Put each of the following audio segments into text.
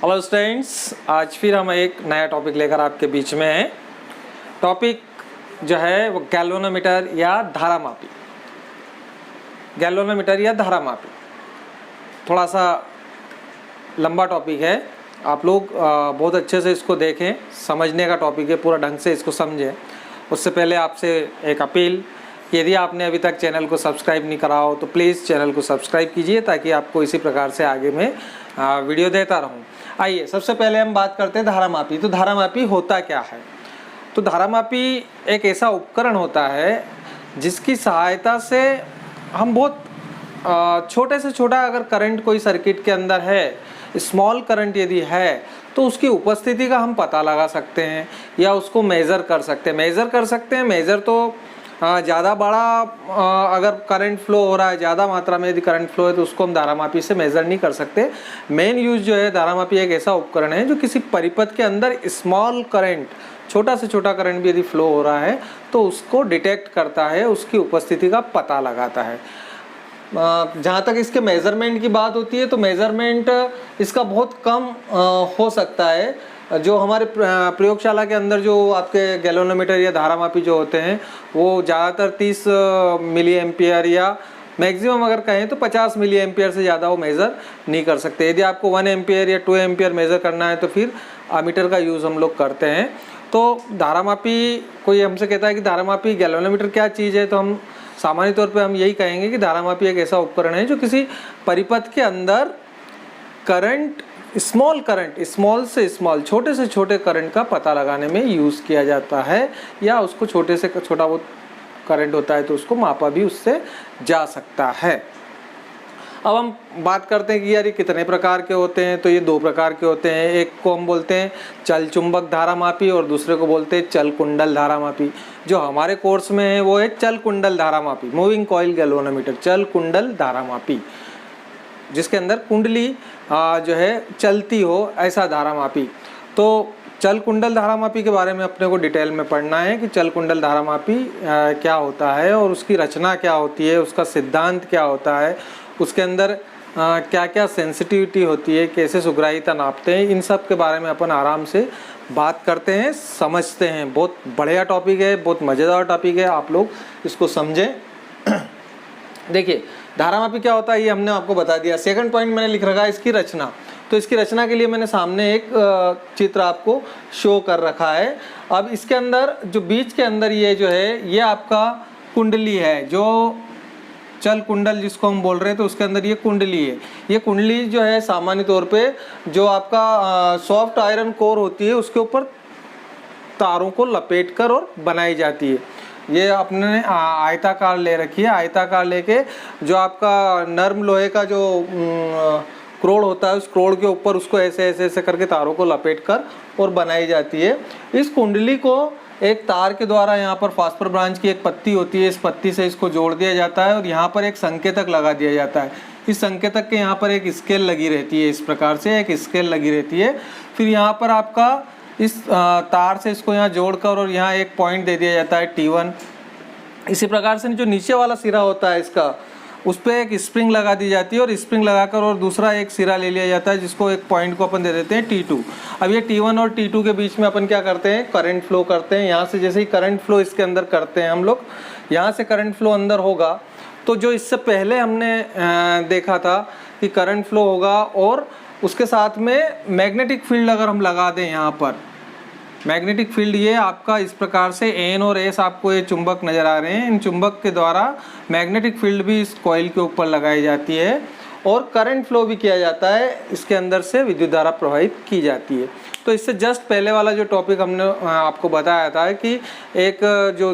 Hello students, आज फिर हम एक नया टॉपिक लेकर आपके बीच में हैं। टॉपिक जो है वो गैल्वेनोमीटर या धारामापी। गैल्वेनोमीटर या धारामापी थोड़ा सा लंबा टॉपिक है। आप लोग बहुत अच्छे से इसको देखें, समझने का टॉपिक है, पूरा ढंग से इसको समझें। उससे पहले आपसे एक अपील, यदि आपने अभी तक चैनल को सब्सक्राइब नहीं करा हो तो प्लीज़ चैनल को सब्सक्राइब कीजिए, ताकि आपको इसी प्रकार से आगे मैं वीडियो देता रहूं। आइए सबसे पहले हम बात करते हैं धारामापी। तो धारामापी होता क्या है? तो धारामापी एक ऐसा उपकरण होता है जिसकी सहायता से हम बहुत छोटे से छोटा अगर करंट कोई सर्किट के अंदर है, स्मॉल करंट यदि है, तो उसकी उपस्थिति का हम पता लगा सकते हैं या उसको मेज़र कर सकते हैं। मेज़र तो ज़्यादा बड़ा अगर करंट फ्लो हो रहा है, ज़्यादा मात्रा में यदि करंट फ्लो है तो उसको हम धारामापी से मेज़र नहीं कर सकते। मेन यूज़ जो है, धारामापी एक ऐसा उपकरण है जो किसी परिपथ के अंदर स्मॉल करंट, छोटा से छोटा करंट भी यदि फ्लो हो रहा है तो उसको डिटेक्ट करता है, उसकी उपस्थिति का पता लगाता है। जहाँ तक इसके मेज़रमेंट की बात होती है तो मेज़रमेंट इसका बहुत कम हो सकता है। जो हमारे प्रयोगशाला के अंदर जो आपके गैल्वेनोमीटर या धारामापी जो होते हैं वो ज़्यादातर 30 मिली एम्पियर या मैक्सिमम अगर कहें तो 50 मिली एम्पियर से ज़्यादा वो मेज़र नहीं कर सकते। यदि आपको 1 एम्पियर या 2 एम्पियर मेज़र करना है तो फिर अमीटर का यूज़ हम लोग करते हैं। तो धारामापी, कोई हमसे कहता है कि धारामापी गैल्वेनोमीटर क्या चीज़ है, तो हम सामान्य तौर पे हम यही कहेंगे कि धारामापी एक ऐसा उपकरण है जो किसी परिपथ के अंदर करंट, स्मॉल से स्मॉल, छोटे से छोटे करंट का पता लगाने में यूज़ किया जाता है, या उसको छोटे से छोटा बहुत करंट होता है तो उसको मापा भी उससे जा सकता है। अब हम बात करते हैं कि यार ये कितने प्रकार के होते हैं। तो ये 2 प्रकार के होते हैं। एक को हम बोलते हैं चल चुंबक धारामापी और दूसरे को बोलते हैं चल कुंडल धारामापी। जो हमारे कोर्स में है वो है चल कुंडल धारामापी, मूविंग कॉइल गैल्वेनोमीटर, चल कुंडल धारामापी, जिसके अंदर कुंडली जो है चलती हो, ऐसा धारामापी। तो चल कुंडल धारामापी के बारे में अपने को डिटेल में पढ़ना है कि चल कुंडल धारामापी क्या होता है और उसकी रचना क्या होती है, उसका सिद्धांत क्या होता है, उसके अंदर क्या क्या सेंसिटिविटी होती है, कैसे सुग्राह्यता नापते हैं, इन सब के बारे में अपन आराम से बात करते हैं, समझते हैं। बहुत बढ़िया टॉपिक है, बहुत मज़ेदार टॉपिक है, आप लोग इसको समझें। देखिए धारामापी क्या होता है ये हमने आपको बता दिया। सेकंड पॉइंट मैंने लिख रखा है इसकी रचना। तो इसकी रचना के लिए मैंने सामने एक चित्र आपको शो कर रखा है। अब इसके अंदर जो बीच के अंदर ये जो है ये आपका कुंडली है, जो चल कुंडल जिसको हम बोल रहे हैं, तो उसके अंदर ये कुंडली है। ये कुंडली जो है सामान्य तौर पे जो आपका सॉफ्ट आयरन कोर होती है उसके ऊपर तारों को लपेट कर और बनाई जाती है। ये अपने आयताकार ले रखी है। आयताकार लेके जो आपका नर्म लोहे का जो क्रोड़ होता है, उस क्रोड़ के ऊपर उसको ऐसे ऐसे ऐसे करके तारों को लपेट कर और बनाई जाती है। इस कुंडली को एक तार के द्वारा, यहाँ पर फास्फर ब्रांच की एक पत्ती होती है, इस पत्ती से इसको जोड़ दिया जाता है और यहाँ पर एक संकेतक लगा दिया जाता है। इस संकेतक के यहाँ पर एक स्केल लगी रहती है, इस प्रकार से एक स्केल लगी रहती है। फिर यहाँ पर आपका इस तार से इसको यहाँ जोड़कर और यहाँ एक पॉइंट दे दिया जाता है T1। इसी प्रकार से जो नीचे वाला सिरा होता है इसका, उस पर एक स्प्रिंग लगा दी जाती है और स्प्रिंग लगाकर और दूसरा एक सिरा ले लिया जाता है, जिसको एक पॉइंट को अपन दे देते हैं T2। अब ये T1 और T2 के बीच में अपन क्या करते हैं, करंट फ्लो करते हैं। यहाँ से जैसे ही करंट फ्लो इसके अंदर करते हैं हम लोग, यहाँ से करंट फ्लो अंदर होगा तो जो इससे पहले हमने देखा था कि करंट फ्लो होगा, और उसके साथ में मैग्नेटिक फील्ड अगर हम लगा दें, यहाँ पर मैग्नेटिक फील्ड ये आपका इस प्रकार से N और S आपको ये चुंबक नज़र आ रहे हैं। इन चुंबक के द्वारा मैग्नेटिक फील्ड भी इस कॉइल के ऊपर लगाई जाती है और करंट फ्लो भी किया जाता है, इसके अंदर से विद्युत धारा प्रवाहित की जाती है। तो इससे जस्ट पहले वाला जो टॉपिक हमने आपको बताया था कि एक जो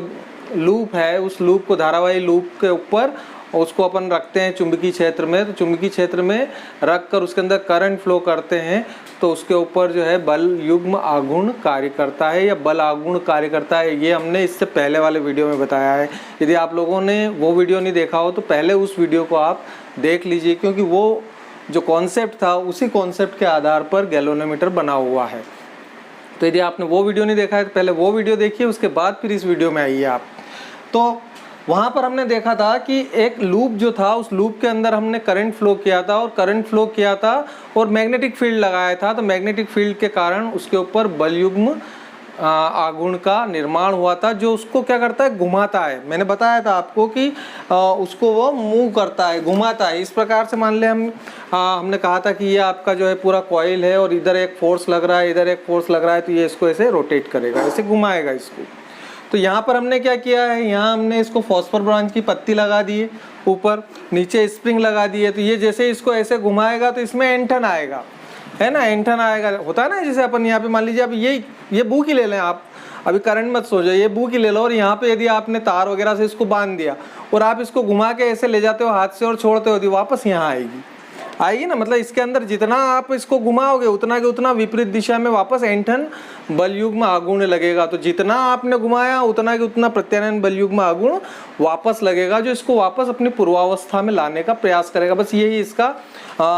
लूप है, उस लूप को, धारावाही लूप के ऊपर उसको अपन रखते हैं चुंबकीय क्षेत्र में। तो चुंबकीय क्षेत्र में रख कर उसके अंदर करंट फ्लो करते हैं तो उसके ऊपर जो है बल युग्म आघूर्ण कार्य करता है या बल आघूर्ण कार्य करता है। ये हमने इससे पहले वाले वीडियो में बताया है। यदि आप लोगों ने वो वीडियो नहीं देखा हो तो पहले उस वीडियो को आप देख लीजिए, क्योंकि वो जो कॉन्सेप्ट था उसी कॉन्सेप्ट के आधार पर गैल्वेनोमीटर बना हुआ है। तो यदि आपने वो वीडियो नहीं देखा है तो पहले वो वीडियो देखिए, उसके बाद फिर इस वीडियो में आइए आप। तो वहाँ पर हमने देखा था कि एक लूप जो था, उस लूप के अंदर हमने करंट फ्लो किया था और करंट फ्लो किया था और मैग्नेटिक फील्ड लगाया था। तो मैग्नेटिक फील्ड के कारण उसके ऊपर बलयुग्म आघूर्ण का निर्माण हुआ था, जो उसको क्या करता है, घुमाता है। मैंने बताया था आपको कि उसको वो मूव करता है, घुमाता है। इस प्रकार से मान ले हमने कहा था कि ये आपका जो है पूरा कॉइल है और इधर एक फोर्स लग रहा है, इधर एक फोर्स लग रहा है, तो ये इसको ऐसे रोटेट करेगा, ऐसे घुमाएगा इसको। तो यहाँ पर हमने क्या किया है, यहाँ हमने इसको फॉस्फर ब्रांच की पत्ती लगा दी है, ऊपर नीचे स्प्रिंग लगा दी है। तो ये जैसे इसको ऐसे घुमाएगा तो इसमें एंटन आएगा, है ना, एंटन आएगा। होता है ना, जैसे अपन यहाँ पे मान लीजिए अब ये बुक ही ले लें आप, अभी करंट मत सोचो, ये बुक ही ले लो और यहाँ पे यदि आपने तार वगैरह से इसको बांध दिया और आप इसको घुमा के ऐसे ले जाते हो हाथ से और छोड़ते हो, तो वापस यहाँ आएगी ना। मतलब इसके अंदर जितना आप इसको घुमाओगे उतना के उतना विपरीत दिशा में वापस एंटन बलयुग्म आघूर्ण लगेगा। तो जितना आपने घुमाया उतना के उतना प्रत्यानयन बलयुग्म आघूर्ण वापस लगेगा, जो इसको वापस अपनी पूर्वावस्था में लाने का प्रयास करेगा। बस यही इसका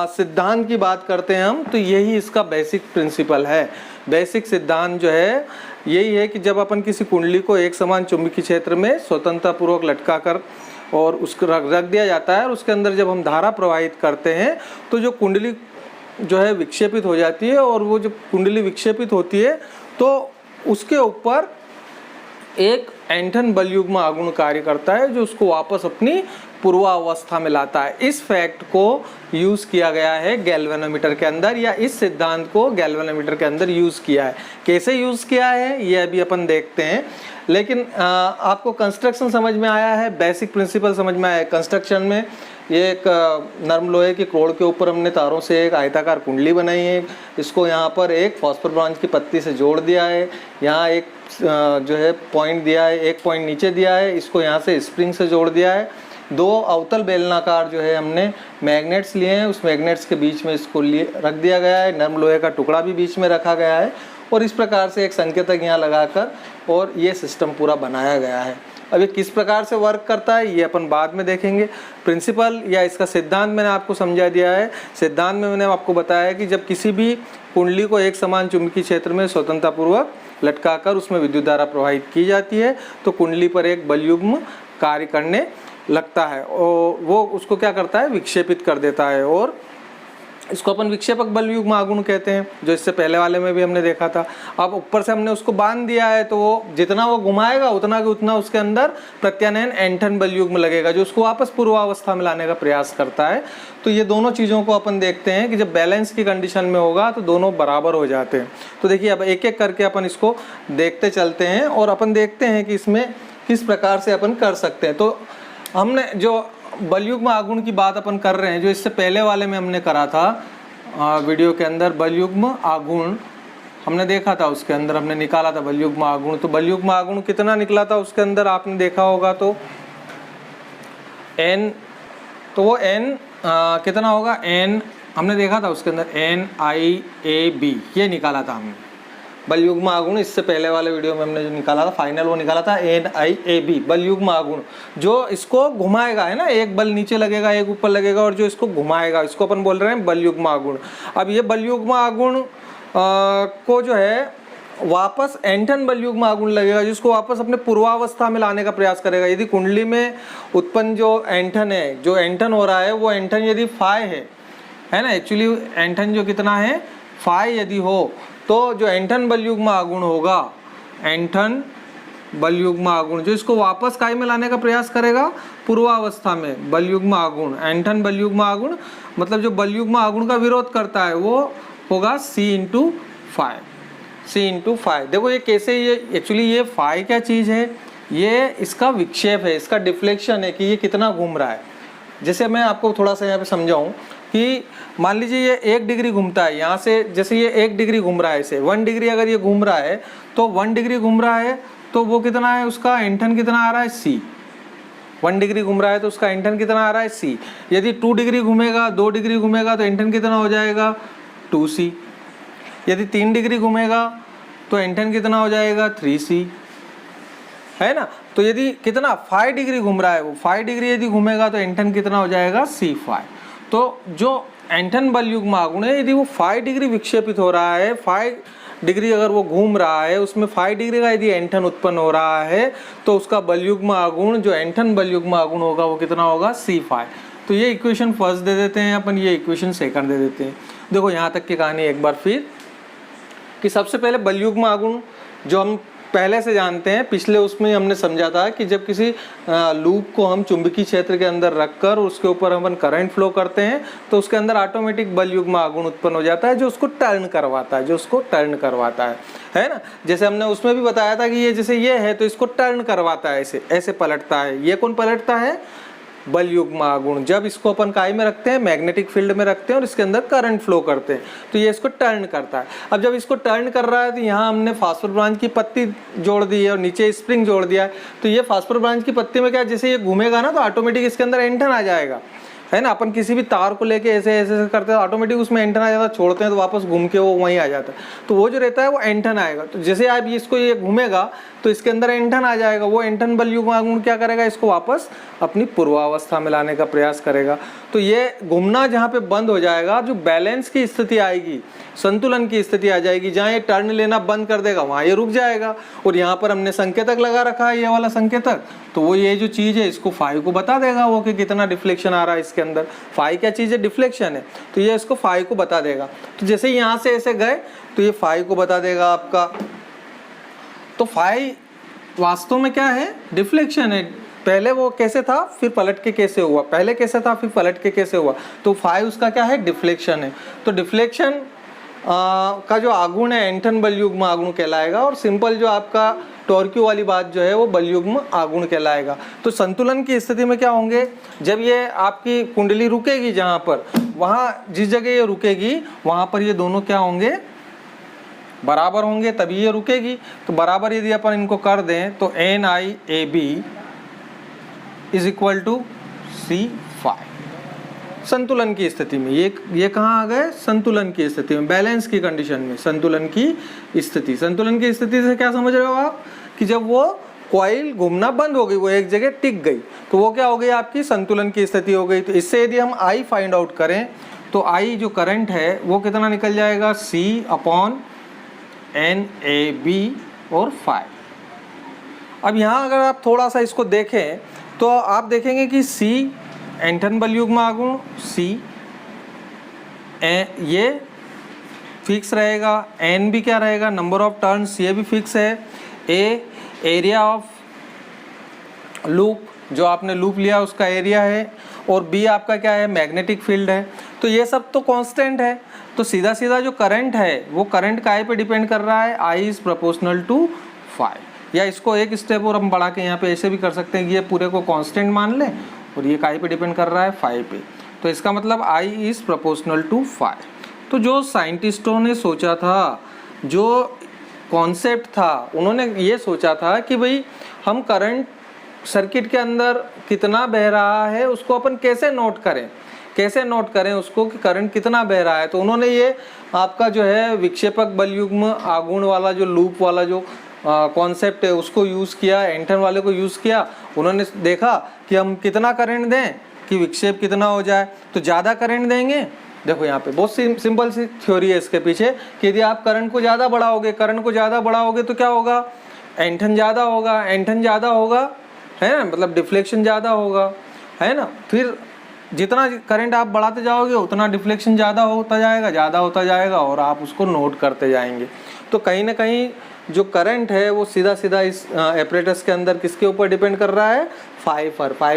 सिद्धांत की बात करते हैं हम, तो यही इसका बेसिक प्रिंसिपल है। बेसिक सिद्धांत जो है यही है कि जब अपन किसी कुंडली को एक समान चुंबकीय क्षेत्र में स्वतंत्रतापूर्वक लटका कर और उसको रख दिया जाता है और उसके अंदर जब हम धारा प्रवाहित करते हैं तो जो कुंडली जो है विक्षेपित हो जाती है, और वो जब कुंडली विक्षेपित होती है तो उसके ऊपर एक एंटन बलयुग्म आघूर्ण कार्य करता है, जो उसको वापस अपनी पूर्वावस्था में लाता है। इस फैक्ट को यूज किया गया है गैल्वेनोमीटर के अंदर, या इस सिद्धांत को गैल्वेनोमीटर के अंदर यूज किया है। कैसे यूज किया है ये अभी अपन देखते हैं, लेकिन आपको कंस्ट्रक्शन समझ में आया है, बेसिक प्रिंसिपल समझ में आया है। कंस्ट्रक्शन में ये एक नरम लोहे की क्रोड के ऊपर हमने तारों से एक आयताकार कुंडली बनाई है, इसको यहाँ पर एक फॉस्फर ब्रांच की पत्ती से जोड़ दिया है, यहाँ एक जो है पॉइंट दिया है, एक पॉइंट नीचे दिया है, इसको यहाँ से स्प्रिंग से जोड़ दिया है। दो अवतल बेलनाकार जो है हमने मैग्नेट्स लिए हैं, उस मैग्नेट्स के बीच में इसको लिए रख दिया गया है, नरम लोहे का टुकड़ा भी बीच में रखा गया है और इस प्रकार से एक संकेतक यहाँ लगाकर और ये सिस्टम पूरा बनाया गया है। अब ये किस प्रकार से वर्क करता है ये अपन बाद में देखेंगे। प्रिंसिपल या इसका सिद्धांत मैंने आपको समझा दिया है। सिद्धांत में मैंने आपको बताया कि जब किसी भी कुंडली को एक समान चुंबकीय क्षेत्र में स्वतंत्रतापूर्वक लटकाकर उसमें विद्युत धारा प्रवाहित की जाती है तो कुंडली पर एक बलयुग्म कार्य करने लगता है और वो उसको क्या करता है, विक्षेपित कर देता है, और इसको अपन विक्षेपक बलयुग्म आघूर्ण कहते हैं, जो इससे पहले वाले में भी हमने देखा था। अब ऊपर से हमने उसको बांध दिया है तो वो जितना वो घुमाएगा उतना के उतना उसके अंदर प्रत्यानयन एंटन बलयुग्म लगेगा, जो उसको वापस पूर्वावस्था में लाने का प्रयास करता है। तो ये दोनों चीज़ों को अपन देखते हैं कि जब बैलेंस की कंडीशन में होगा तो दोनों बराबर हो जाते हैं। तो देखिए अब एक एक करके अपन इसको देखते चलते हैं और अपन देखते हैं कि इसमें किस प्रकार से अपन कर सकते हैं। तो हमने जो बलयुग्म आघूर्ण की बात अपन कर रहे हैं, जो इससे पहले वाले में हमने करा था वीडियो के अंदर, बलयुग्म आघूर्ण हमने देखा था, उसके अंदर हमने निकाला था बलयुग्म आघूर्ण। तो बलयुग्म आघूर्ण कितना निकला था उसके अंदर आपने देखा होगा, तो n, तो वो n कितना होगा, n हमने देखा था उसके अंदर NiAb ये निकाला था हमने बलयुग्म आघूर्ण। इससे पहले वाले वीडियो में हमने जो निकाला था फाइनल, वो निकाला था NiAb बलयुग्म आघूर्ण, जो इसको घुमाएगा, है ना, एक बल नीचे लगेगा एक ऊपर लगेगा और जो इसको घुमाएगा इसको अपन बोल रहे हैं बलयुग्म आघूर्ण। अब ये बलयुग्म आघूर्ण को जो है वापस एंटन बलयुग्म आघूर्ण लगेगा, जिसको वापस अपने पूर्वावस्था में लाने का प्रयास करेगा। यदि कुंडली में उत्पन्न जो एंटन है, जो एंटन हो रहा है वो एंटन यदि फाई है ना, एक्चुअली एंटन जो कितना है फाई यदि हो, तो जो एंटन बलयुग्म आघूर्ण होगा, एंटन बलयुग्म आघूर्ण जो इसको वापस काय में लाने का प्रयास करेगा, पूर्वावस्था में। बलयुग्म आघूर्ण, एंटन बलयुग्म आघूर्ण मतलब जो बलयुग्म आघूर्ण का विरोध करता है वो होगा C/φ, C/φ। देखो ये कैसे, ये एक्चुअली ये फाई क्या चीज़ है, ये इसका विक्षेप है, इसका डिफ्लेक्शन है कि ये कितना घूम रहा है। जैसे मैं आपको थोड़ा सा यहाँ पे समझाऊँ कि मान लीजिए ये 1 डिग्री घूमता है यहाँ से, जैसे ये 1 डिग्री घूम रहा है, इसे 1 डिग्री अगर ये घूम रहा है तो 1 डिग्री घूम रहा है तो वो कितना है, उसका एंटन कितना आ रहा है C। 1 डिग्री घूम रहा है तो उसका एंटन कितना आ रहा है C। यदि 2 डिग्री घूमेगा, 2 डिग्री घूमेगा तो एंटन कितना हो जाएगा 2C। यदि 3 डिग्री घूमेगा तो एंटन कितना हो जाएगा 3C, है ना। तो यदि कितना 5 डिग्री घूम रहा है, वो 5 डिग्री यदि घूमेगा तो एंटन कितना हो जाएगा C5। तो जो एंटन बलयुग्म आघूर्ण है यदि वो 5 डिग्री विक्षेपित हो रहा है, 5 डिग्री अगर वो घूम रहा है उसमें 5 डिग्री का यदि एंठन उत्पन्न हो रहा है तो उसका बलयुग्म आघूर्ण जो एंठन बलयुग्म आघूर्ण होगा वो कितना होगा C5। तो ये इक्वेशन फर्स्ट दे देते हैं अपन, ये इक्वेशन सेकंड दे देते हैं। देखो यहाँ तक की कहानी एक बार फिर कि सबसे पहले बलयुग्म आघूर्ण जो हम पहले से जानते हैं, पिछले उसमें हमने समझा था कि जब किसी लूप को हम चुंबकीय क्षेत्र के अंदर रखकर उसके ऊपर अपन करंट फ्लो करते हैं तो उसके अंदर ऑटोमेटिक बलयुग्म आघूर्ण उत्पन्न हो जाता है जो उसको टर्न करवाता है ना। जैसे हमने उसमें भी बताया था कि ये जैसे ये है तो इसको टर्न करवाता है, ऐसे पलटता है। ये कौन पलटता है? बलयुग्म आघूर्ण। जब इसको अपन काय में रखते हैं, मैग्नेटिक फील्ड में रखते हैं और इसके अंदर करंट फ्लो करते हैं तो ये इसको टर्न करता है। अब जब इसको टर्न कर रहा है तो यहाँ हमने फास्फोर ब्रांच की पत्ती जोड़ दी है और नीचे स्प्रिंग जोड़ दिया है। तो ये फास्फोर ब्रांच की पत्ती में क्या, जैसे ये घूमेगा ना तो ऑटोमेटिक इसके अंदर एंठन आ जाएगा, है ना। अपन किसी भी तार को लेके ऐसे ऐसे करते हैं ऑटोमेटिक उसमें एंठन आ जाता है, छोड़ते हैं तो वापस घूम के वो वहीं आ जाता है। तो वो जो रहता है वो एंठन आएगा। तो जैसे आप इसको ये घूमेगा तो इसके अंदर एंठन आ जाएगा। वो एंठन बलयुग्म आघूर्ण क्या करेगा, इसको वापस अपनी पूर्वावस्था में लाने का प्रयास करेगा। तो ये घूमना जहाँ पे बंद हो जाएगा, जो बैलेंस की स्थिति आएगी, संतुलन की स्थिति आ जाएगी, जहाँ ये टर्न लेना बंद कर देगा वहाँ ये रुक जाएगा। और यहाँ पर हमने संकेतक लगा रखा है, ये वाला संकेतक, तो वो ये जो चीज़ है इसको फाई को बता देगा वो कि कितना डिफ्लेक्शन आ रहा है इसके अंदर। फाई क्या चीज़ है? डिफ्लेक्शन है। तो ये इसको फाई को बता देगा। तो जैसे यहाँ से ऐसे गए तो ये फाई को बता देगा आपका। तो फाई वास्तव में क्या है? डिफ्लेक्शन है। पहले वो कैसे था फिर पलट के कैसे हुआ, पहले कैसे था फिर पलट के कैसे हुआ, तो फाई उसका क्या है? डिफ्लेक्शन है। तो डिफ्लेक्शन का जो आघूर्ण है एंठन बलयुग्म आघूर्ण कहलाएगा और सिंपल जो आपका टॉर्क्यू वाली बात जो है वो बलयुग्म आघूर्ण कहलाएगा। तो संतुलन की स्थिति में क्या होंगे, जब ये आपकी कुंडली रुकेगी जहाँ पर, वहाँ जिस जगह ये रुकेगी वहाँ पर ये दोनों क्या होंगे? बराबर होंगे, तभी ये रुकेगी। तो बराबर यदि अपन इनको कर दें तो NIAB is equal to C5। संतुलन की स्थिति में ये कहाँ आ गए? संतुलन की स्थिति में, बैलेंस की कंडीशन में संतुलन की स्थिति। संतुलन की स्थिति से क्या समझ रहे हो आप कि जब वो कॉइल घूमना बंद हो गई, वो एक जगह टिक गई, तो वो क्या हो गई? आपकी संतुलन की स्थिति हो गई। तो इससे यदि हम I फाइंड आउट करें तो I जो करंट है वो कितना निकल जाएगा? C/NAB और 5। अब यहाँ अगर आप थोड़ा सा इसको देखें तो आप देखेंगे कि C एंठन बलयुग्म आघूर्ण, C ये फिक्स रहेगा, N भी क्या रहेगा? नंबर ऑफ टर्न्स, ये भी फिक्स है। A एरिया ऑफ लूप, जो आपने लूप लिया उसका एरिया है, और B आपका क्या है? मैग्नेटिक फील्ड है। तो ये सब तो कांस्टेंट है। तो सीधा सीधा जो करंट है वो करंट काय पे डिपेंड कर रहा है? I is proportional to 5। या इसको एक स्टेप और हम बढ़ा के यहाँ पे ऐसे भी कर सकते हैं कि ये पूरे को कांस्टेंट मान लें और ये काय पे डिपेंड कर रहा है? 5 पे। तो इसका मतलब I इज प्रोपोर्शनल टू 5। तो जो साइंटिस्टों ने सोचा था, जो कॉन्सेप्ट था, उन्होंने ये सोचा था कि भाई हम करंट सर्किट के अंदर कितना बह रहा है उसको अपन कैसे नोट करें उसको कि करंट कितना बह रहा है। तो उन्होंने ये आपका जो है विक्षेपक बलयुग्म आघूर्ण वाला जो लूप वाला जो कॉन्सेप्ट है उसको यूज़ किया, एंठन वाले को यूज़ किया। उन्होंने देखा कि हम कितना करंट दें कि विक्षेप कितना हो जाए। तो ज़्यादा करंट देंगे, देखो यहाँ पे बहुत सिंपल सी थ्योरी है इसके पीछे कि यदि आप करंट को ज़्यादा बढ़ाओगे तो क्या होगा? एंठन ज़्यादा होगा, है ना, मतलब डिफ्लेक्शन ज़्यादा होगा, है ना। फिर जितना करंट आप बढ़ाते जाओगे उतना डिफ्लेक्शन ज़्यादा होता जाएगा और आप उसको नोट करते जाएंगे। तो कहीं ना कहीं जो करंट है वो सीधा सीधा इस एपरेटस के अंदर किसके ऊपर डिपेंड कर रहा है? फाई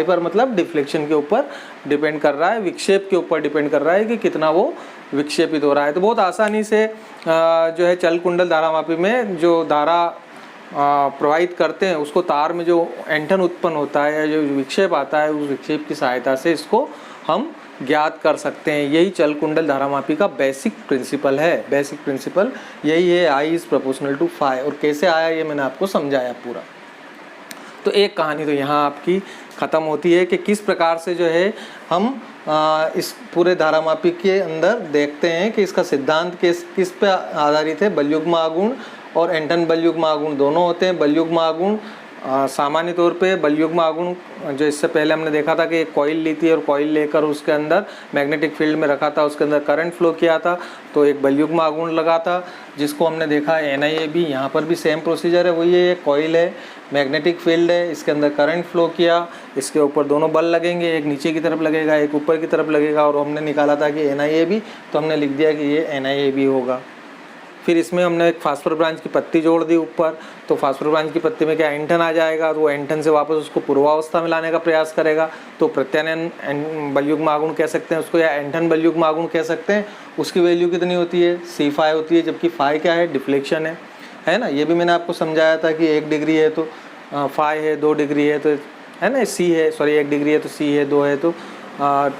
पर मतलब डिफ्लेक्शन के ऊपर डिपेंड कर रहा है, विक्षेप के ऊपर डिपेंड कर रहा है कि कितना वो विक्षेपित हो रहा है। तो बहुत आसानी से जो है चल कुंडल धारामापी में जो धारा प्रवाहित करते हैं उसको तार में जो एंठन उत्पन्न होता है या जो विक्षेप आता है उस विक्षेप की सहायता से इसको हम ज्ञात कर सकते हैं। यही चल कुंडल धारामापी का बेसिक प्रिंसिपल यही है, I इज प्रोपोर्शनल टू 5। और कैसे आया ये मैंने आपको समझाया पूरा। तो एक कहानी तो यहाँ आपकी ख़त्म होती है कि किस प्रकार से जो है हम इस पूरे धारामापी के अंदर देखते हैं कि इसका सिद्धांत किस पे आधारित है। बलयुग्म आघूर्ण और एंठन बलयुग्म आघूर्ण दोनों होते हैं। बलयुग्म आघूर्ण सामान्य तौर पे बलयुग्म आघूर्ण, जो इससे पहले हमने देखा था कि एक कॉइल ली थी और कॉइल लेकर उसके अंदर मैग्नेटिक फील्ड में रखा था, उसके अंदर करंट फ्लो किया था, तो एक बलयुग्म आघूर्ण लगा था जिसको हमने देखा NiAb। यहाँ पर भी सेम प्रोसीजर है, वही है, एक कॉइल है, मैग्नेटिक फील्ड है, इसके अंदर करंट फ्लो किया, इसके ऊपर दोनों बल लगेंगे, एक नीचे की तरफ लगेगा एक ऊपर की तरफ लगेगा, और हमने निकाला था कि NiAb, तो हमने लिख दिया कि ये NiAb होगा। फिर इसमें हमने एक फास्फोरस ब्रांच की पत्ती जोड़ दी ऊपर, तो फास्फोरस ब्रांच की पत्ती में क्या एंटन आ जाएगा, तो वो एंटन से वापस उसको पूर्वावस्था में लाने का प्रयास करेगा, तो प्रत्यानयन बलयुग्म आघूर्ण कह सकते हैं उसको, या एंटन बलयुग्म आघूर्ण कह सकते हैं। उसकी वैल्यू कितनी होती है, C5 होती है, जबकि फाई क्या है, डिफ्लेक्शन है ना। ये भी मैंने आपको समझाया था कि 1 डिग्री है तो फाई है, 2 डिग्री है तो है ना C है, सॉरी 1 डिग्री है तो C है, 2 है तो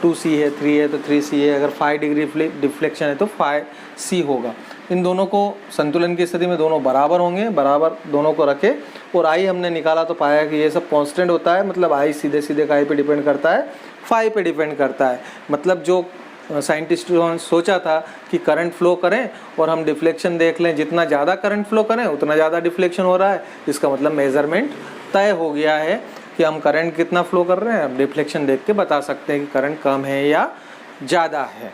2C है, 3 है तो 3C है, अगर 5 डिग्री डिफ्लेक्शन है तो 5C होगा। इन दोनों को संतुलन की स्थिति में दोनों बराबर होंगे, बराबर दोनों को रखे, और आई हमने निकाला तो पाया कि ये सब कांस्टेंट होता है, मतलब आई सीधे सीधे काय पे डिपेंड करता है, फाई पे डिपेंड करता है। मतलब जो साइंटिस्टों ने सोचा था कि करंट फ्लो करें और हम डिफ्लेक्शन देख लें, जितना ज़्यादा करंट फ्लो करें उतना ज़्यादा डिफ्लेक्शन हो रहा है, इसका मतलब मेजरमेंट तय हो गया है कि हम करंट कितना फ्लो कर रहे हैं, अब डिफ्लेक्शन देख के बता सकते हैं कि करंट कम है या ज़्यादा है।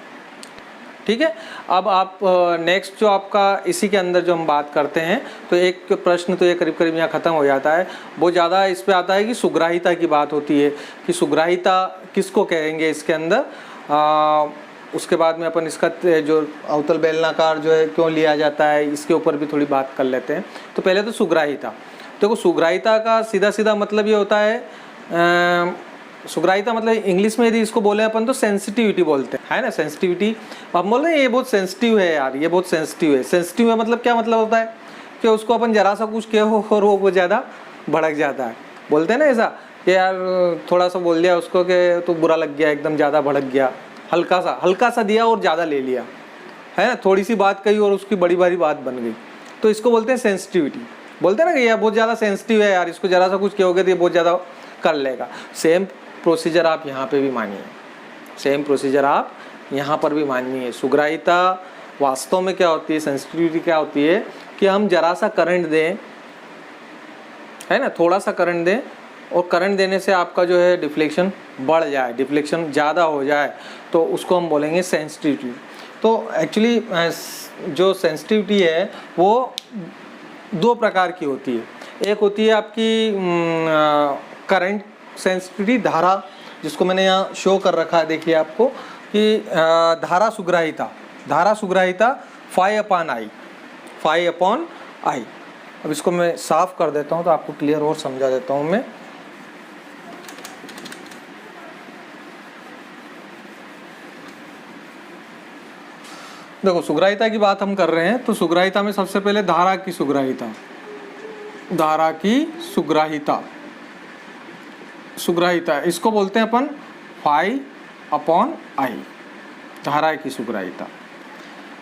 ठीक है, अब आप नेक्स्ट जो आपका इसी के अंदर जो हम बात करते हैं, तो एक प्रश्न तो ये करीब करीब यहाँ ख़त्म हो जाता है। वो ज़्यादा इस पे आता है कि सुग्राहिता की बात होती है, कि सुग्राहिता किसको कहेंगे इसके अंदर। उसके बाद में अपन इसका जो अवतल बेलनाकार जो है क्यों लिया जाता है, इसके ऊपर भी थोड़ी बात कर लेते हैं। तो पहले तो सुग्राहिता, देखो सुग्राहिता का सीधा सीधा मतलब ये होता है, सुग्राहिता मतलब इंग्लिश में यदि इसको बोले अपन तो सेंसिटिविटी बोलते हैं, है ना, सेंसिटिविटी। हम बोल रहे हैं ये बहुत सेंसिटिव है यार, ये बहुत सेंसिटिव है। सेंसिटिव है मतलब क्या मतलब होता है कि उसको अपन जरा सा कुछ कहे हो और वो ज़्यादा भड़क जाता है, बोलते हैं ना ऐसा कि यार थोड़ा सा बोल दिया उसको कि तो बुरा लग गया, एकदम ज़्यादा भड़क गया, हल्का सा दिया और ज़्यादा ले लिया, है ना, थोड़ी सी बात कही और उसकी बड़ी भारी बात बन गई, तो इसको बोलते हैं सेंसिटिविटी। बोलते हैं ना कि यार बहुत ज़्यादा सेंसिटिव है यार, इसको ज़रा सा कुछ कहोगे तो ये बहुत ज़्यादा कर लेगा। सेम प्रोसीजर आप यहाँ पे भी मानिए, सेम प्रोसीजर आप यहाँ पर भी मानिए। सुग्राहिता वास्तव में क्या होती है, सेंसिटिविटी क्या होती है कि हम जरा सा करंट दें, है ना, थोड़ा सा करंट दें, और करंट देने से आपका जो है डिफ्लेक्शन बढ़ जाए, डिफ्लेक्शन ज़्यादा हो जाए, तो उसको हम बोलेंगे सेंसिटिविटी। तो एक्चुअली जो सेंसिटिविटी है वो 2 प्रकार की होती है। एक होती है आपकी करंट सेंसिटिविटी, धारा, जिसको मैंने यहाँ शो कर रखा है, देखिए आपको कि धारा सुग्राहिता फाई अपॉन आई। अब इसको मैं साफ कर देता हूँ तो आपको क्लियर और समझा देता हूँ मैं। देखो सुग्राहिता की बात हम कर रहे हैं, तो सुग्राहिता में सबसे पहले धारा की सुग्राहिता इसको बोलते हैं अपन फाई अपॉन आई, धारा की सुग्राहिता,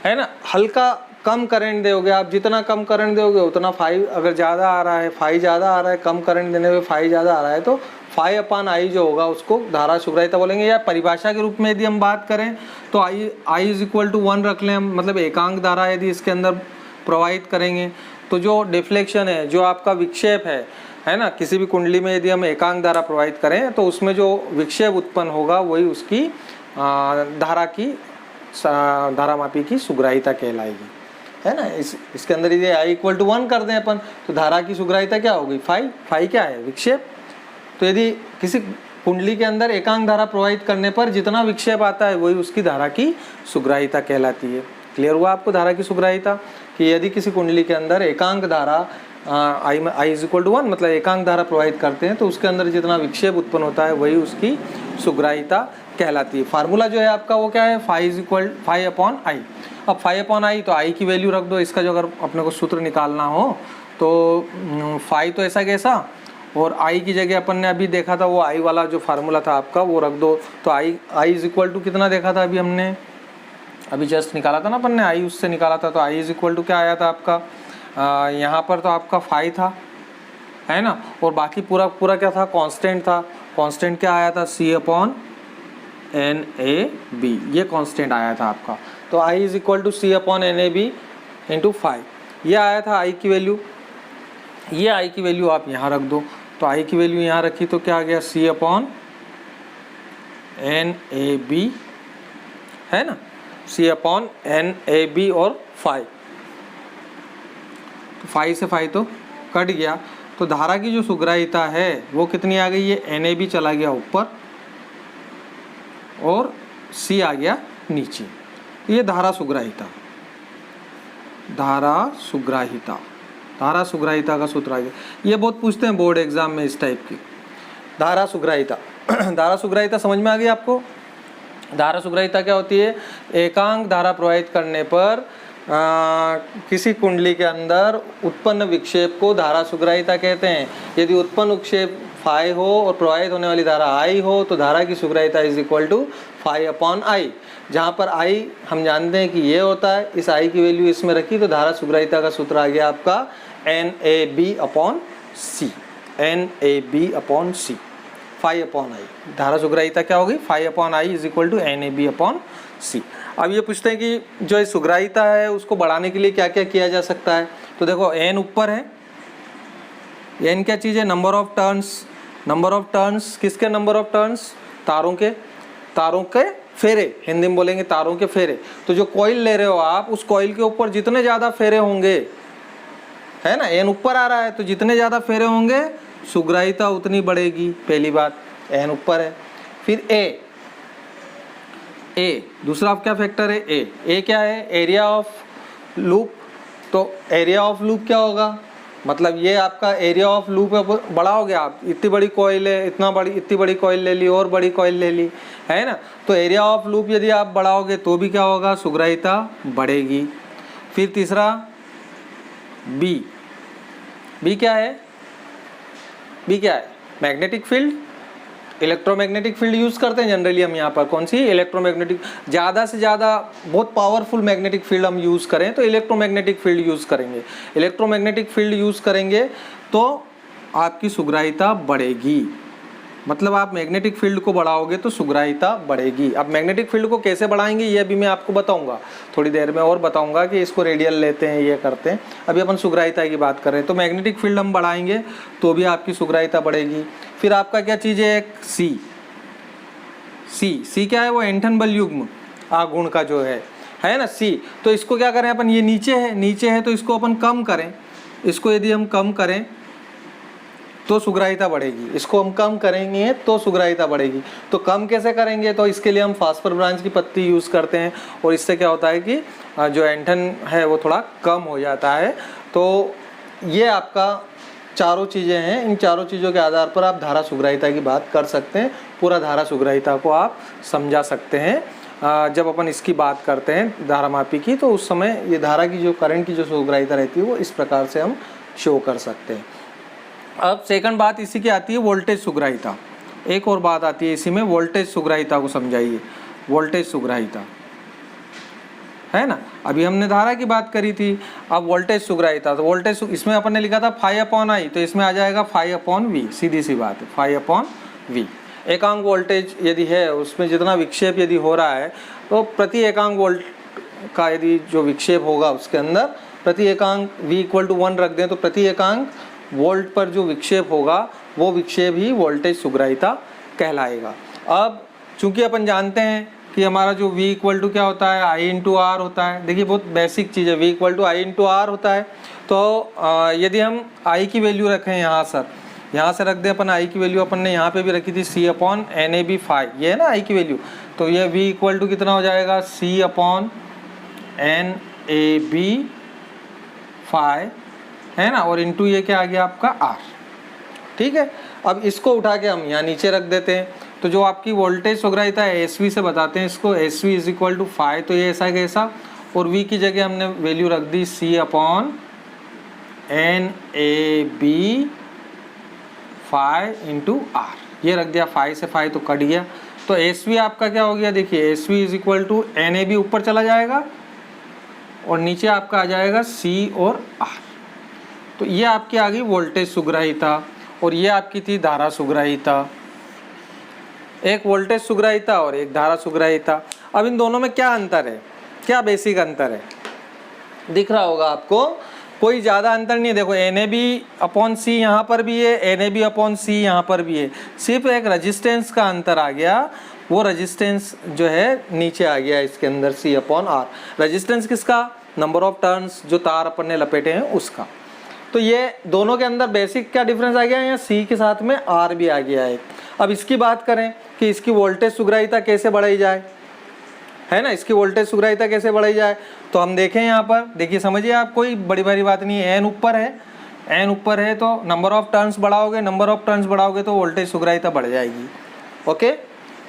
है ना। हल्का कम करंट दोगे आप, जितना कम करंट दोगे उतना फाई, अगर ज़्यादा आ रहा है फाई ज़्यादा आ रहा है, कम करंट देने में फाई ज़्यादा आ रहा है, तो फाई अपॉन आई जो होगा उसको धारा सुग्राहिता बोलेंगे। या परिभाषा के रूप में यदि हम बात करें तो आई इज इक्वल टू 1 रख लें हम, मतलब एकांक धारा यदि इसके अंदर प्रवाहित करेंगे तो जो डिफ्लेक्शन है, जो आपका विक्षेप है ना, किसी भी कुंडली में यदि हम एकांक धारा प्रवाहित करें तो उसमें जो विक्षेप उत्पन्न होगा वही उसकी धारामापी की सुग्राहिता कहलाएगी, है ना। इसके अंदर यदि आई इक्वल टू 1 कर दें अपन तो धारा की सुग्राहिता क्या होगी, फाई क्या है, विक्षेप। तो यदि किसी कुंडली के अंदर एकांक धारा प्रवाहित करने पर जितना विक्षेप आता है वही उसकी धारा की सुग्राहिता कहलाती है। क्लियर हुआ आपको धारा की सुग्राहिता, कि यदि किसी कुंडली के अंदर एकांक धारा आई इज इक्वल टू 1 मतलब एकांक धारा प्रवाहित करते हैं तो उसके अंदर जितना विक्षेप उत्पन्न होता है वही उसकी सुग्राहिता कहलाती है। फार्मूला जो है आपका वो क्या है, फाई अपॉन आई। अब फाई अपॉन आई तो आई की वैल्यू रख दो, इसका जो अगर अपने को सूत्र निकालना हो तो फाई तो ऐसा कैसा, और आई की जगह अपन ने अभी देखा था वो आई वाला जो फार्मूला था आपका वो रख दो। तो आई इज इक्वल टू कितना देखा था अभी हमने, अभी जस्ट निकाला था ना अपन ने, आई उससे निकाला था। तो आई इज इक्वल टू क्या आया था आपका, यहाँ पर तो आपका फाई था, है ना, और बाकी पूरा क्या था, कांस्टेंट था। कांस्टेंट क्या आया था, C अपॉन NAB, ये कांस्टेंट आया था आपका। तो I is equal to C upon NAB into 5, ये आया था आई की वैल्यू। ये आई की वैल्यू आप यहाँ रख दो। तो आई की वैल्यू यहाँ रखी तो क्या आ गया C अपॉन NAB, है ना, C अपॉन NAB और फाई, तो फाई से फाई तो कट गया। तो धारा की जो सुग्राहिता है वो कितनी आ गई, ये NAB चला गया ऊपर और C आ गया नीचे। ये धारा सुग्राहिता, धारा सुग्राहिता, धारा सुग्राहिता का सूत्र आ गया। ये बहुत पूछते हैं बोर्ड एग्जाम में इस टाइप की, धारा सुग्राहिता। धारा सुग्राहिता समझ में आ गई आपको? धारा सुग्राहिता क्या होती है? एकांक धारा प्रवाहित करने पर किसी कुंडली के अंदर उत्पन्न विक्षेप को धारा सुग्राहिता कहते हैं। यदि उत्पन्न विक्षेप फाई हो और प्रवाहित होने वाली धारा आई हो तो धारा की सुग्राहिता is equal to phi upon I, जहाँ पर आई हम जानते हैं कि ये होता है, इस आई की वैल्यू इसमें रखी तो धारा सुग्राहिता का सूत्र आ गया आपका NAB upon C, NAB upon C, phi upon I. धारा सुग्राहिता क्या होगी? Phi upon I is equal to NAB upon C। अब ये पूछते हैं कि जो सुग्राहिता है उसको बढ़ाने के लिए क्या क्या किया जा सकता है। तो देखो n ऊपर है, n क्या चीज़ है? Number of turns. Number of turns किसके? नंबर ऑफ टर्न्स तारों के, तारों के फेरे, हिंदी में बोलेंगे तारों के फेरे। तो जो कॉइल ले रहे हो आप, उस कॉइल के ऊपर जितने ज़्यादा फेरे होंगे, है ना, n ऊपर आ रहा है तो जितने ज़्यादा फेरे होंगे सुग्राहिता उतनी बढ़ेगी। पहली बात n ऊपर है। फिर a, दूसरा आप क्या फैक्टर है? a क्या है? Area of loop. तो एरिया ऑफ लूप क्या होगा? मतलब ये आपका एरिया ऑफ लूप बढ़ाओगे आप, इतनी बड़ी कॉइल है, इतनी बड़ी कॉइल ले ली और बड़ी कॉइल ले ली, है ना, तो एरिया ऑफ लूप यदि आप बढ़ाओगे तो भी क्या होगा? सुग्राहिता बढ़ेगी। फिर तीसरा बी क्या है? बी क्या है? Magnetic field, electromagnetic field use करते हैं जनरली हम यहाँ पर। कौन सी? इलेक्ट्रोमैग्नेटिक। ज़्यादा से ज़्यादा बहुत पावरफुल मैग्नेटिक फील्ड हम यूज़ करें तो इलेक्ट्रोमैग्नेटिक फील्ड यूज़ करेंगे। इलेक्ट्रोमैग्नेटिक फील्ड यूज़ करेंगे तो आपकी सुग्राहिता बढ़ेगी। मतलब आप मैग्नेटिक फील्ड को बढ़ाओगे तो सुग्राहिता बढ़ेगी। अब मैग्नेटिक फील्ड को कैसे बढ़ाएंगे ये भी मैं आपको बताऊंगा थोड़ी देर में, और बताऊंगा कि इसको रेडियल लेते हैं, ये करते हैं। अभी अपन सुग्राहिता की बात कर रहे हैं, तो मैग्नेटिक फील्ड हम बढ़ाएंगे तो भी आपकी सुग्राहिता बढ़ेगी। फिर आपका क्या चीज़ है? एक सी क्या है? वो एंटन बल युग्म आघूर्ण का जो है ना, सी। तो इसको क्या करें अपन? ये नीचे है तो इसको अपन कम करें। इसको यदि हम कम करें तो सुग्राहिता बढ़ेगी। इसको हम कम करेंगे तो सुग्राहिता बढ़ेगी। तो कम कैसे करेंगे? तो इसके लिए हम फास्फर ब्रांच की पत्ती यूज़ करते हैं और इससे क्या होता है कि जो एंटन है वो थोड़ा कम हो जाता है। तो ये आपका चारों चीज़ें हैं। इन चारों चीज़ों के आधार पर आप धारा सुग्राहिता की बात कर सकते हैं। पूरा धारा सुग्राहिता को आप समझा सकते हैं। जब अपन इसकी बात करते हैं धारामापी की, तो उस समय ये धारा की जो करंट की जो सुग्राहिता रहती है वो इस प्रकार से हम शो कर सकते हैं। अब सेकंड बात इसी की आती है वोल्टेज सुग्राहिता। एक और बात आती है इसी में, वोल्टेज सुग्राहिता को समझाइए। वोल्टेज सुग्राहिता है ना, अभी हमने धारा की बात करी थी, अब वोल्टेज सुग्राहिता। तो वोल्टेज इसमें अपन ने लिखा था फाई अपॉन आई, तो इसमें आ जाएगा फाई अपॉन वी। सीधी सी बात है, फाई अपॉन वी। एकांक वोल्टेज यदि है, उसमें जितना विक्षेप यदि हो रहा है तो प्रति एकांक वोल्ट का यदि जो विक्षेप होगा उसके अंदर प्रति एकांक v इक्वल टू 1 रख दें तो प्रति एकांक वोल्ट पर जो विक्षेप होगा वो विक्षेप ही वोल्टेज सुग्राहिता कहलाएगा। अब चूंकि अपन जानते हैं कि हमारा जो v इक्वल टू क्या होता है? I इंटू आर होता है। देखिए बहुत बेसिक चीज़ है, v equal to I into R होता है। तो यदि हम I की वैल्यू रखें यहाँ से रख दें अपन I की वैल्यू, अपन ने यहाँ पे भी रखी थी C अपॉन NAB फाई, ये है ना I की वैल्यू। तो ये v इक्वल टू कितना हो जाएगा? C अपॉन NAB फाई, है ना, और इंटू ये क्या आ गया आपका R। ठीक है, अब इसको उठा के हम यहाँ नीचे रख देते हैं। तो जो आपकी वोल्टेज सुग्राहिता है SV से बताते हैं इसको, SV is equal to phi, तो ये ऐसा कैसा, और V की जगह हमने वैल्यू रख दी C upon NAB phi into R। ये रख दिया, फाई से फाई तो कट गया। तो SV आपका क्या हो गया? देखिए SV is equal to NAB ऊपर चला जाएगा और नीचे आपका आ जाएगा C और R। तो ये आपकी आ गई वोल्टेज सुग्राहिता और ये आपकी थी धारा सुग्राहिता। एक वोल्टेज सुग्राहिता और एक धारा सुग्राहिता। अब इन दोनों में क्या अंतर है? क्या बेसिक अंतर है? दिख रहा होगा आपको कोई ज़्यादा अंतर नहीं है। देखो NAB/C यहाँ पर भी है, NAB/C यहाँ पर भी है, सिर्फ एक रेजिस्टेंस का अंतर आ गया, वो रेजिस्टेंस जो है नीचे आ गया इसके अंदर C/R। रेजिस्टेंस किसका? नंबर ऑफ टर्न्स जो तार अपन ने लपेटे हैं उसका। तो ये दोनों के अंदर बेसिक क्या डिफरेंस आ गया है, यहाँ C के साथ में R भी आ गया है। अब इसकी बात करें कि इसकी वोल्टेज सुग्राहिता कैसे बढ़ाई जाए, है ना, इसकी वोल्टेज सुग्राहिता कैसे बढ़ाई जाए, तो हम देखें यहाँ पर, देखिए समझिए आप, कोई बड़ी भारी बात नहीं है। N ऊपर है तो नंबर ऑफ टर्न्स बढ़ाओगे तो वोल्टेज सुग्राहिता बढ़ जाएगी। ओके,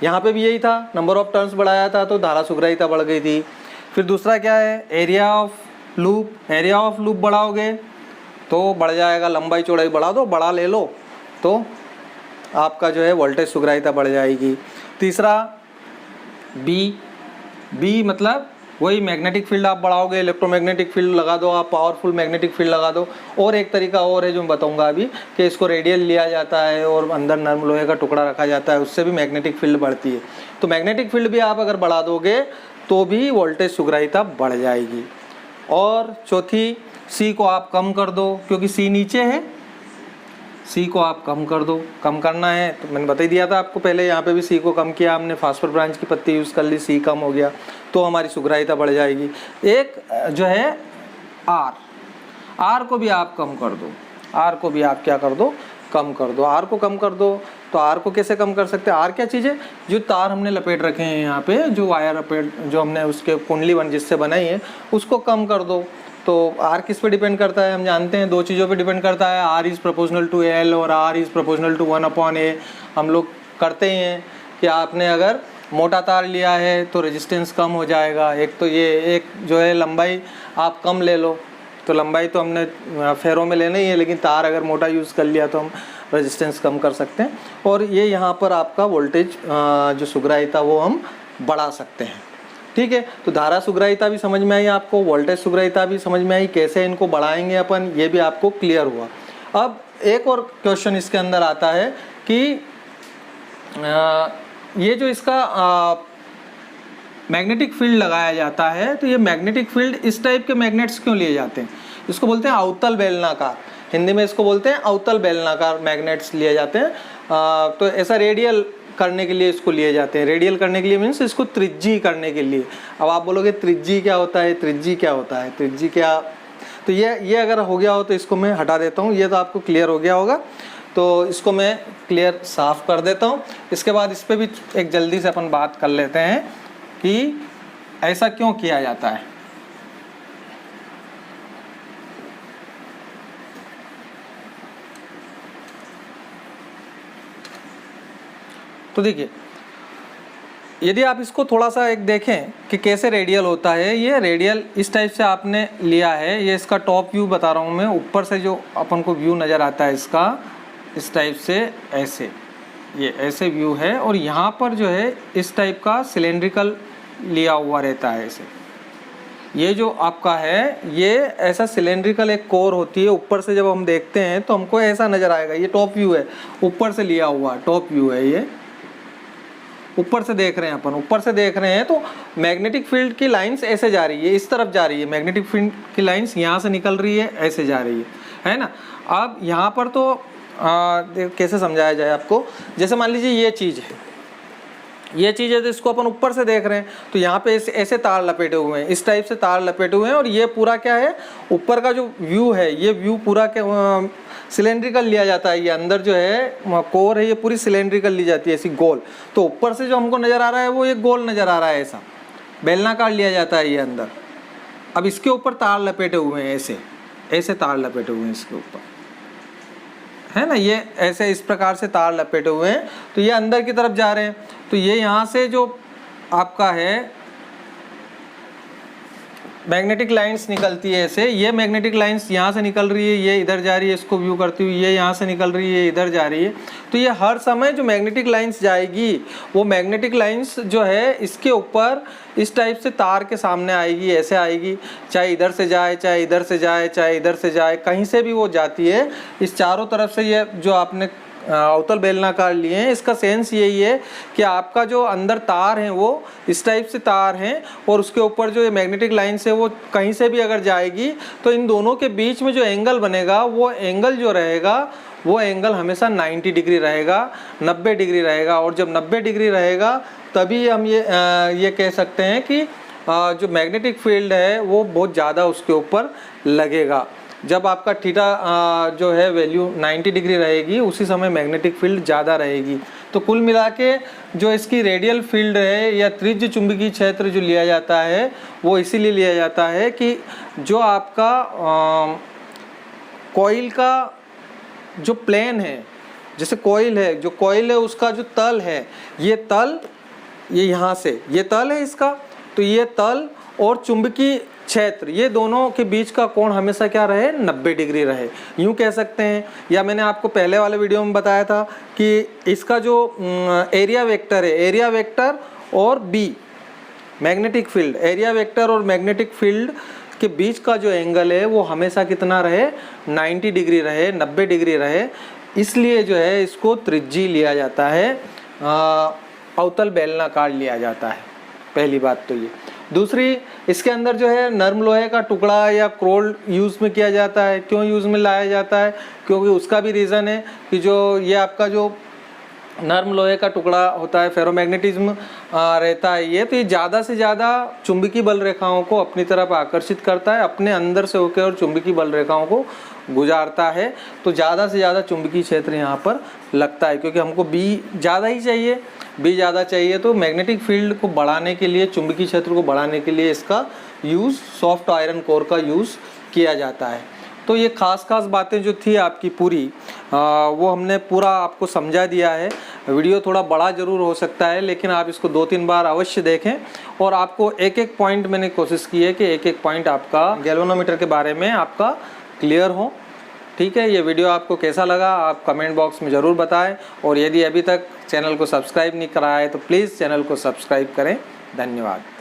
यहाँ पे भी यही था, नंबर ऑफ टर्न्स बढ़ाया था तो धारा सुग्राहिता बढ़ गई थी। फिर दूसरा क्या है, एरिया ऑफ लूप बढ़ाओगे तो बढ़ जाएगा, लंबाई चौड़ाई बढ़ा दो, बड़ा ले लो तो आपका जो है वोल्टेज सुग्राहिता बढ़ जाएगी। तीसरा बी मतलब वही मैग्नेटिक फील्ड आप बढ़ाओगे, इलेक्ट्रोमैग्नेटिक फील्ड लगा दो आप, पावरफुल मैग्नेटिक फील्ड लगा दो। और एक तरीका और है जो मैं बताऊंगा अभी, कि इसको रेडियल लिया जाता है और अंदर नर्म लोहे का टुकड़ा रखा जाता है, उससे भी मैग्नेटिक फील्ड बढ़ती है। तो मैग्नेटिक फील्ड भी आप अगर बढ़ा दोगे तो भी वोल्टेज सुग्राहिता बढ़ जाएगी। और चौथी, C को आप कम कर दो, क्योंकि C नीचे है, C को आप कम कर दो। कम करना है तो मैंने बता ही दिया था आपको पहले, यहाँ पे भी C को कम किया हमने, फास्फोर ब्रांच की पत्ती यूज़ कर ली, C कम हो गया तो हमारी सुग्राहिता बढ़ जाएगी। एक जो है R को भी आप कम कर दो, R को भी आप क्या कर दो, कम कर दो। R को कम कर दो तो R को कैसे कम कर सकते हैं, R क्या चीज़ है, जो तार हमने लपेट रखे हैं यहाँ पे, जो वायर जो हमने उसके कुंडली जिससे बनाई है उसको कम कर दो। तो R किस पे डिपेंड करता है, हम जानते हैं 2 चीज़ों पे डिपेंड करता है, R is proportional to L और R is proportional to 1/A। हम लोग करते ही हैं कि आपने अगर मोटा तार लिया है तो रेजिस्टेंस कम हो जाएगा। एक तो ये, एक जो है लंबाई आप कम ले लो, तो लंबाई तो हमने फेरों में लेना ही है, लेकिन तार अगर मोटा यूज़ कर लिया तो हम रेजिस्टेंस कम कर सकते हैं। और ये यहाँ पर आपका वोल्टेज जो सुग्राहिता वो हम बढ़ा सकते हैं। ठीक है, तो धारा सुग्राहिता भी समझ में आई आपको, वोल्टेज सुग्राहिता भी समझ में आई, कैसे इनको बढ़ाएंगे अपन, ये भी आपको क्लियर हुआ। अब एक और क्वेश्चन इसके अंदर आता है कि ये जो इसका मैग्नेटिक फील्ड लगाया जाता है, तो ये मैग्नेटिक फील्ड इस टाइप के मैग्नेट्स क्यों लिए जाते हैं, इसको बोलते हैं अवतल बेलनाकार, हिंदी में इसको बोलते हैं अवतल बेलनाकार मैग्नेट्स लिए जाते हैं। तो ऐसा रेडियल करने के लिए इसको लिए जाते हैं। रेडियल करने के लिए मीन्स इसको त्रिज्यी करने के लिए। अब आप बोलोगे त्रिज्यी क्या होता है, त्रिज्यी क्या होता है, त्रिज्यी क्या, तो ये अगर हो गया हो तो इसको मैं हटा देता हूँ, ये तो आपको क्लियर हो गया होगा, तो इसको मैं क्लियर साफ कर देता हूँ। इसके बाद इस पर भी एक जल्दी से अपन बात कर लेते हैं कि ऐसा क्यों किया जाता है। तो देखिए, यदि आप इसको थोड़ा सा एक देखें कि कैसे रेडियल होता है, ये रेडियल इस टाइप से आपने लिया है, ये इसका टॉप व्यू बता रहा हूँ मैं, ऊपर से जो अपन को व्यू नज़र आता है इसका, इस टाइप से ऐसे, ये ऐसे व्यू है, और यहाँ पर जो है इस टाइप का सिलेंड्रिकल लिया हुआ रहता है ऐसे। ये जो आपका है ये ऐसा सिलेंड्रिकल एक कोर होती है, ऊपर से जब हम देखते हैं तो हमको ऐसा नज़र आएगा, ये टॉप व्यू है, ऊपर से लिया हुआ टॉप व्यू है, ये ऊपर से देख रहे हैं अपन, ऊपर से देख रहे हैं तो मैग्नेटिक फील्ड की लाइंस ऐसे जा रही है, इस तरफ जा रही है, मैग्नेटिक फील्ड की लाइंस यहाँ से निकल रही है, ऐसे जा रही है ना। अब यहाँ पर तो कैसे समझाया जाए आपको, जैसे मान लीजिए ये चीज़ है, ये चीज़ है, तो इसको अपन ऊपर से देख रहे हैं तो यहाँ पे ऐसे तार लपेटे हुए हैं, इस टाइप से तार लपेटे हुए हैं, और ये पूरा क्या है, ऊपर का जो व्यू है, ये व्यू पूरा क्या सिलेंड्रिकल लिया जाता है, ये अंदर जो है कोर है ये पूरी सिलेंड्रिकल ली जाती है ऐसी गोल। तो ऊपर से जो हमको नज़र आ रहा है वो एक गोल नज़र आ रहा है, ऐसा बेलनाकार लिया जाता है ये अंदर। अब इसके ऊपर तार लपेटे हुए हैं, ऐसे ऐसे तार लपेटे हुए हैं इसके ऊपर, है ना, ये ऐसे इस प्रकार से तार लपेटे हुए हैं, तो ये अंदर की तरफ जा रहे हैं। तो ये यहाँ से जो आपका है मैग्नेटिक लाइंस निकलती है ऐसे, ये मैग्नेटिक लाइंस यहाँ से निकल रही है, ये इधर जा रही है, इसको व्यू करती हुई, ये यहाँ से निकल रही है, इधर जा रही है। तो ये हर समय जो मैग्नेटिक लाइंस जाएगी, वो मैग्नेटिक लाइंस जो है इसके ऊपर इस टाइप से तार के सामने आएगी, ऐसे आएगी, चाहे इधर से जाए, चाहे इधर से जाए, चाहे इधर से जाए, कहीं से भी वो जाती है। इस चारों तरफ से ये जो आपने अवतल बेलनाकार लिए हैं। इसका सेंस यही है कि आपका जो अंदर तार है वो इस टाइप से तार हैं और उसके ऊपर जो ये मैग्नेटिक लाइन्स है वो कहीं से भी अगर जाएगी तो इन दोनों के बीच में जो एंगल बनेगा वो एंगल जो रहेगा वो एंगल हमेशा 90 डिग्री रहेगा, 90 डिग्री रहेगा। और जब 90 डिग्री रहेगा तभी हम ये कह सकते हैं कि जो मैग्नेटिक फील्ड है वो बहुत ज़्यादा उसके ऊपर लगेगा। जब आपका थीटा जो है वैल्यू 90 डिग्री रहेगी उसी समय मैग्नेटिक फील्ड ज़्यादा रहेगी। तो कुल मिला के जो इसकी रेडियल फील्ड है या त्रिज्य चुंबकीय क्षेत्र जो लिया जाता है वो इसीलिए लिया जाता है कि जो आपका कॉइल का जो प्लेन है, जैसे कॉइल है, जो कॉइल है उसका जो तल है, ये तल ये यहाँ से ये तल है इसका, तो ये तल और चुंबकीय क्षेत्र ये दोनों के बीच का कोण हमेशा क्या रहे, 90 डिग्री रहे, यूँ कह सकते हैं। या मैंने आपको पहले वाले वीडियो में बताया था कि इसका जो एरिया वेक्टर है, एरिया वेक्टर और B magnetic field, area vector और मैग्नेटिक फील्ड के बीच का जो एंगल है वो हमेशा कितना रहे, 90 डिग्री रहे, 90 डिग्री रहे। इसलिए जो है इसको त्रिज्यी लिया जाता है, अवतल बेलनाकार लिया जाता है। पहली बात तो ये। दूसरी, इसके अंदर जो है नर्म लोहे का टुकड़ा या क्रोल्ड यूज़ में किया जाता है। क्यों यूज़ में लाया जाता है? क्योंकि उसका भी रीज़न है कि जो ये आपका जो नर्म लोहे का टुकड़ा होता है, फेरोमैग्नेटिज्म रहता है ये, तो ये ज़्यादा से ज़्यादा चुंबकीय बल रेखाओं को अपनी तरफ आकर्षित करता है, अपने अंदर से होकर और चुंबकीय बल रेखाओं को गुजारता है। तो ज़्यादा से ज़्यादा चुंबकीय क्षेत्र यहाँ पर लगता है, क्योंकि हमको बी ज़्यादा ही चाहिए, बी ज़्यादा चाहिए। तो मैग्नेटिक फील्ड को बढ़ाने के लिए, चुंबकीय क्षेत्र को बढ़ाने के लिए इसका यूज़ सॉफ्ट आयरन कोर का यूज़ किया जाता है। तो ये खास बातें जो थी आपकी पूरी वो हमने पूरा आपको समझा दिया है। वीडियो थोड़ा बड़ा ज़रूर हो सकता है, लेकिन आप इसको 2-3 बार अवश्य देखें और आपको एक पॉइंट मैंने कोशिश की है कि एक पॉइंट आपका गैल्वेनोमीटर के बारे में आपका क्लियर हो। ठीक है, ये वीडियो आपको कैसा लगा आप कमेंट बॉक्स में ज़रूर बताएं, और यदि अभी तक चैनल को सब्सक्राइब नहीं करा है तो प्लीज़ चैनल को सब्सक्राइब करें। धन्यवाद।